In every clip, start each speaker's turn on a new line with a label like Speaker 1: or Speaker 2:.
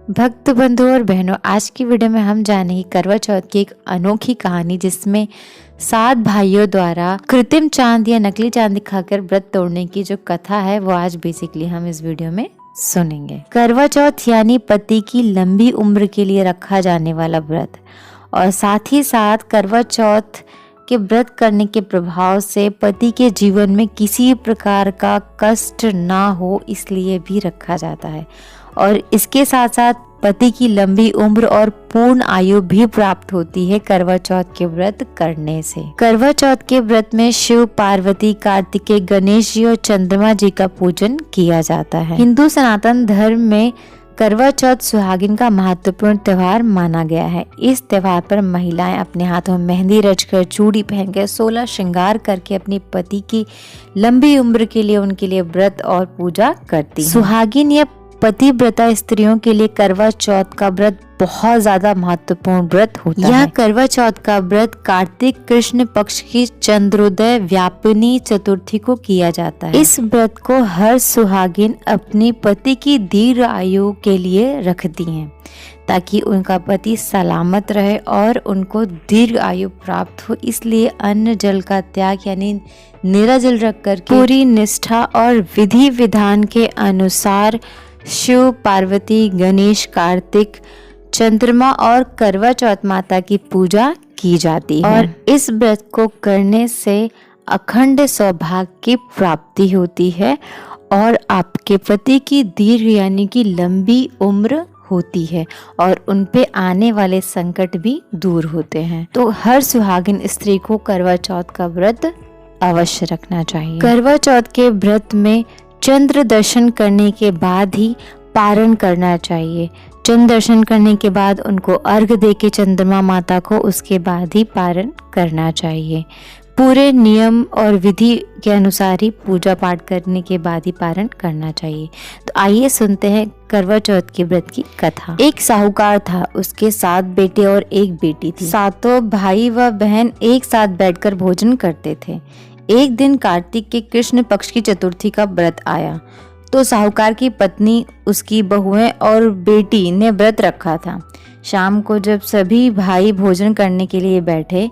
Speaker 1: भक्त बंधु और बहनों, आज की वीडियो में हम जानेंगे करवा चौथ की एक अनोखी कहानी जिसमें 7 भाइयों द्वारा कृत्रिम चांद या नकली चांद दिखाकर व्रत तोड़ने की जो कथा है वो आज बेसिकली हम इस वीडियो में सुनेंगे। करवा चौथ यानी पति की लंबी उम्र के लिए रखा जाने वाला व्रत, और साथ ही साथ करवा चौथ के व्रत करने के प्रभाव से पति के जीवन में किसी प्रकार का कष्ट ना हो इसलिए भी रखा जाता है, और इसके साथ साथ पति की लंबी उम्र और पूर्ण आयु भी प्राप्त होती है करवा चौथ के व्रत करने से। करवा चौथ के व्रत में शिव, पार्वती, कार्तिकेय, गणेश जी और चंद्रमा जी का पूजन किया जाता है। हिंदू सनातन धर्म में करवा चौथ सुहागिन का महत्वपूर्ण त्योहार माना गया है। इस त्योहार पर महिलाएं अपने हाथों में मेहंदी रचकर, चूड़ी पहनकर, 16 श्रृंगार करके अपने पति की लंबी उम्र के लिए उनके लिए व्रत और पूजा करती हैं। सुहागिन या पतिव्रता स्त्रियों के लिए करवा चौथ का व्रत बहुत ज्यादा महत्वपूर्ण व्रत होता है। यह करवा चौथ का व्रत कार्तिक कृष्ण पक्ष की चंद्रोदय व्यापिनी चतुर्थी को किया जाता है। इस व्रत को हर सुहागिन अपने पति की दीर्घ आयु के लिए रखती हैं ताकि उनका पति सलामत रहे और उनको दीर्घ आयु प्राप्त हो। इसलिए अन्न जल का त्याग यानी निराजल रखकर पूरी निष्ठा और विधि विधान के अनुसार शिव, पार्वती, गणेश, कार्तिक, चंद्रमा और करवा चौथ माता की पूजा की जाती है। और इस व्रत को करने से अखंड सौभाग्य की प्राप्ति होती है और आपके पति की दीर्घ यानी कि लंबी उम्र होती है और उन पे आने वाले संकट भी दूर होते हैं। तो हर सुहागिन स्त्री को करवा चौथ का व्रत अवश्य रखना चाहिए। करवा चौथ के व्रत में चंद्र दर्शन करने के बाद ही पारण करना चाहिए। चंद्र दर्शन करने के बाद उनको अर्घ देके चंद्रमा माता को उसके बाद ही पारण करना चाहिए। पूरे नियम और विधि के अनुसार ही पूजा पाठ करने के बाद ही पारण करना चाहिए। तो आइए सुनते हैं करवा चौथ के व्रत की कथा। एक साहूकार था, उसके 7 बेटे और 1 बेटी थी। सातों भाई व बहन एक साथ बैठकर भोजन करते थे। एक दिन कार्तिक के कृष्ण पक्ष की चतुर्थी का व्रत आया तो साहूकार की पत्नी, उसकी बहुएं और बेटी ने व्रत रखा था। शाम को जब सभी भाई भोजन करने के लिए बैठे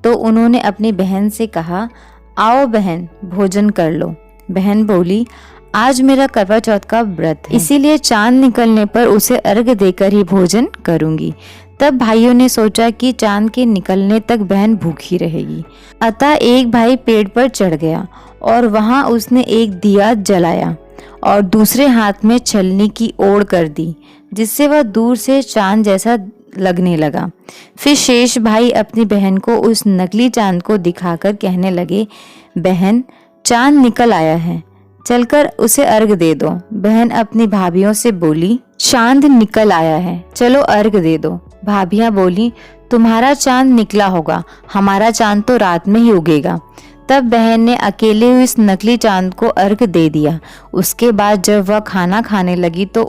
Speaker 1: तो उन्होंने अपनी बहन से कहा, आओ बहन भोजन कर लो। बहन बोली, आज मेरा करवा चौथ का व्रत है, इसीलिए चांद निकलने पर उसे अर्घ देकर ही भोजन करूंगी। तब भाइयों ने सोचा कि चांद के निकलने तक बहन भूखी रहेगी। अतः एक भाई पेड़ पर चढ़ गया और वहां उसने एक दिया जलाया और दूसरे हाथ में छलनी की ओड़ कर दी, जिससे वह दूर से चांद जैसा लगने लगा। फिर शेष भाई अपनी बहन को उस नकली चांद को दिखाकर कहने लगे, बहन चांद निकल आया है, चलकर उसे अर्घ दे दो। बहन अपनी भाभियों से बोली, चांद निकल आया है, चलो अर्घ दे दो। भाभियां बोली, तुम्हारा चांद निकला होगा, हमारा चांद तो रात में ही उगेगा। तब बहन ने अकेले हुए इस नकली चांद को अर्घ दे दिया। उसके बाद जब वह खाना खाने लगी तो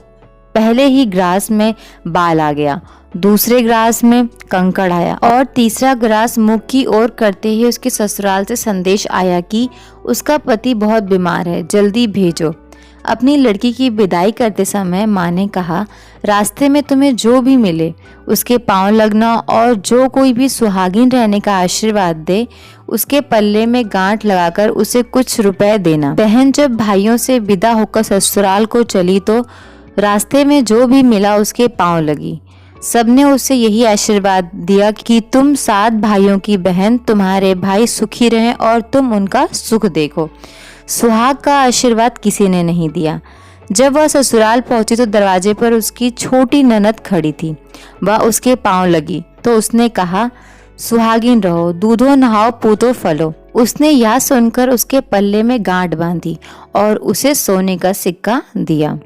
Speaker 1: पहले ही ग्रास में बाल आ गया, दूसरे ग्रास में कंकड़ आया और तीसरा ग्रास मुख की ओर करते ही उसके ससुराल से संदेश आया कि उसका पति बहुत बीमार है, जल्दी भेजो। अपनी लड़की की विदाई करते समय माँ ने कहा, रास्ते में तुम्हें जो भी मिले उसके पांव लगना और जो कोई भी सुहागिन रहने का आशीर्वाद दे उसके पल्ले में गांठ लगाकर उसे कुछ रुपए देना। बहन जब भाइयों से विदा होकर ससुराल को चली तो रास्ते में जो भी मिला उसके पांव लगी। सबने उसे यही आशीर्वाद दिया कि तुम 7 भाइयों की बहन, तुम्हारे भाई सुखी रहें और तुम उनका सुख देखो। सुहाग का आशीर्वाद किसी ने नहीं दिया। जब वह ससुराल पहुंची तो दरवाजे पर उसकी छोटी ननद खड़ी थी। वह उसके पांव लगी तो उसने कहा, सुहागिन रहो, दूधो नहाओ, पूतो फलो। उसने यह सुनकर उसके पल्ले में गांठ बांधी और उसे सोने का सिक्का दिया।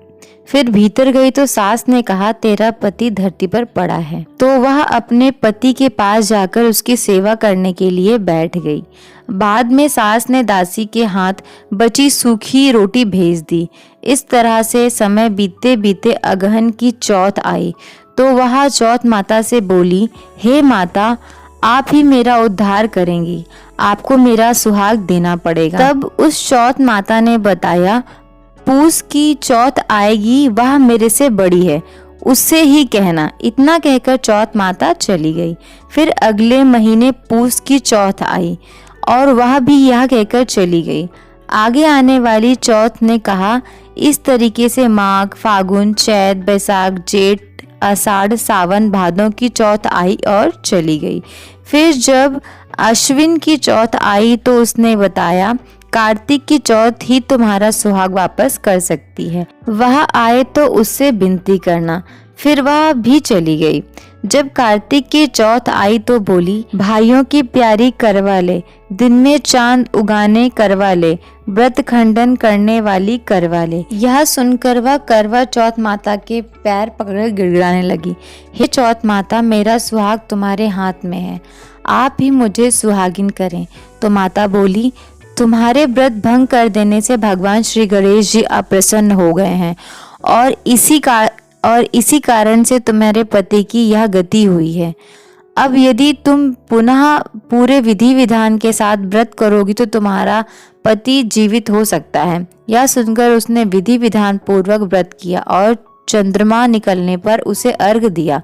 Speaker 1: फिर भीतर गई तो सास ने कहा, तेरा पति धरती पर पड़ा है। तो वह अपने पति के पास जाकर उसकी सेवा करने के लिए बैठ गई। बाद में सास ने दासी के हाथ बची सूखी रोटी भेज दी। इस तरह से समय बीतते बीते अगहन की चौथ आई तो वह चौथ माता से बोली, हे माता, आप ही मेरा उद्धार करेंगी, आपको मेरा सुहाग देना पड़ेगा। तब उस चौथ माता ने बताया, पूस की चौथ आएगी, वह मेरे से बड़ी है, उससे ही कहना। इतना कहकर चौथ माता चली गई। फिर अगले महीने पूस की चौथ आई और वह भी यह कहकर चली गई। आगे आने वाली चौथ ने कहा। इस तरीके से माघ, फागुन, चैत, बैसाख, जेठ, आषाढ़, सावन, भादों की चौथ आई और चली गई। फिर जब अश्विन की चौथ आई तो उसने बताया, कार्तिक की चौथ ही तुम्हारा सुहाग वापस कर सकती है, वह आए तो उससे विनती करना। फिर वह भी चली गई। जब कार्तिक की चौथ आई तो बोली, भाइयों की प्यारी करवा ले, दिन में चांद उगाने करवा ले, व्रत खंडन करने वाली करवा ले। यह सुनकर वह करवा चौथ माता के पैर पकड़कर गिड़गिड़ाने लगी। हे चौथ माता, मेरा सुहाग तुम्हारे हाथ में है, आप ही मुझे सुहागिन करें। तो माता बोली, तुम्हारे व्रत भंग कर देने से भगवान श्री गणेश जी अप्रसन्न हो गए हैं और इसी कारण से तुम्हारे पति की यह गति हुई है। अब यदि तुम पुनः पूरे विधि विधान के साथ व्रत करोगी तो तुम्हारा पति जीवित हो सकता है। यह सुनकर उसने विधि विधान पूर्वक व्रत किया और चंद्रमा निकलने पर उसे अर्घ दिया।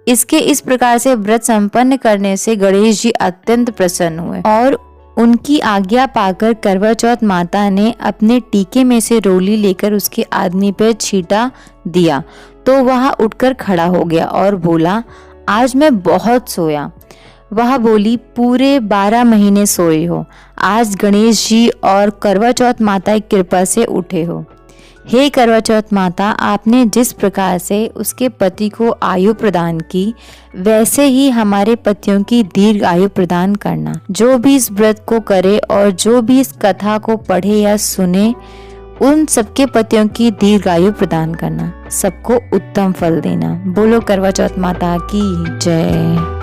Speaker 1: इसके इस प्रकार से व्रत संपन्न करने से गणेश जी अत्यंत प्रसन्न हुए और उनकी आज्ञा पाकर करवा चौथ माता ने अपने टीके में से रोली लेकर उसके आदमी पर छींटा दिया तो वह उठकर खड़ा हो गया और बोला, आज मैं बहुत सोया। वह बोली, पूरे 12 महीने सोए हो, आज गणेश जी और करवा चौथ माता की कृपा से उठे हो। हे करवा चौथ माता, आपने जिस प्रकार से उसके पति को आयु प्रदान की, वैसे ही हमारे पतियों की दीर्घ आयु प्रदान करना। जो भी इस व्रत को करे और जो भी इस कथा को पढ़े या सुने, उन सबके पतियों की दीर्घ आयु प्रदान करना, सबको उत्तम फल देना। बोलो करवा चौथ माता की जय।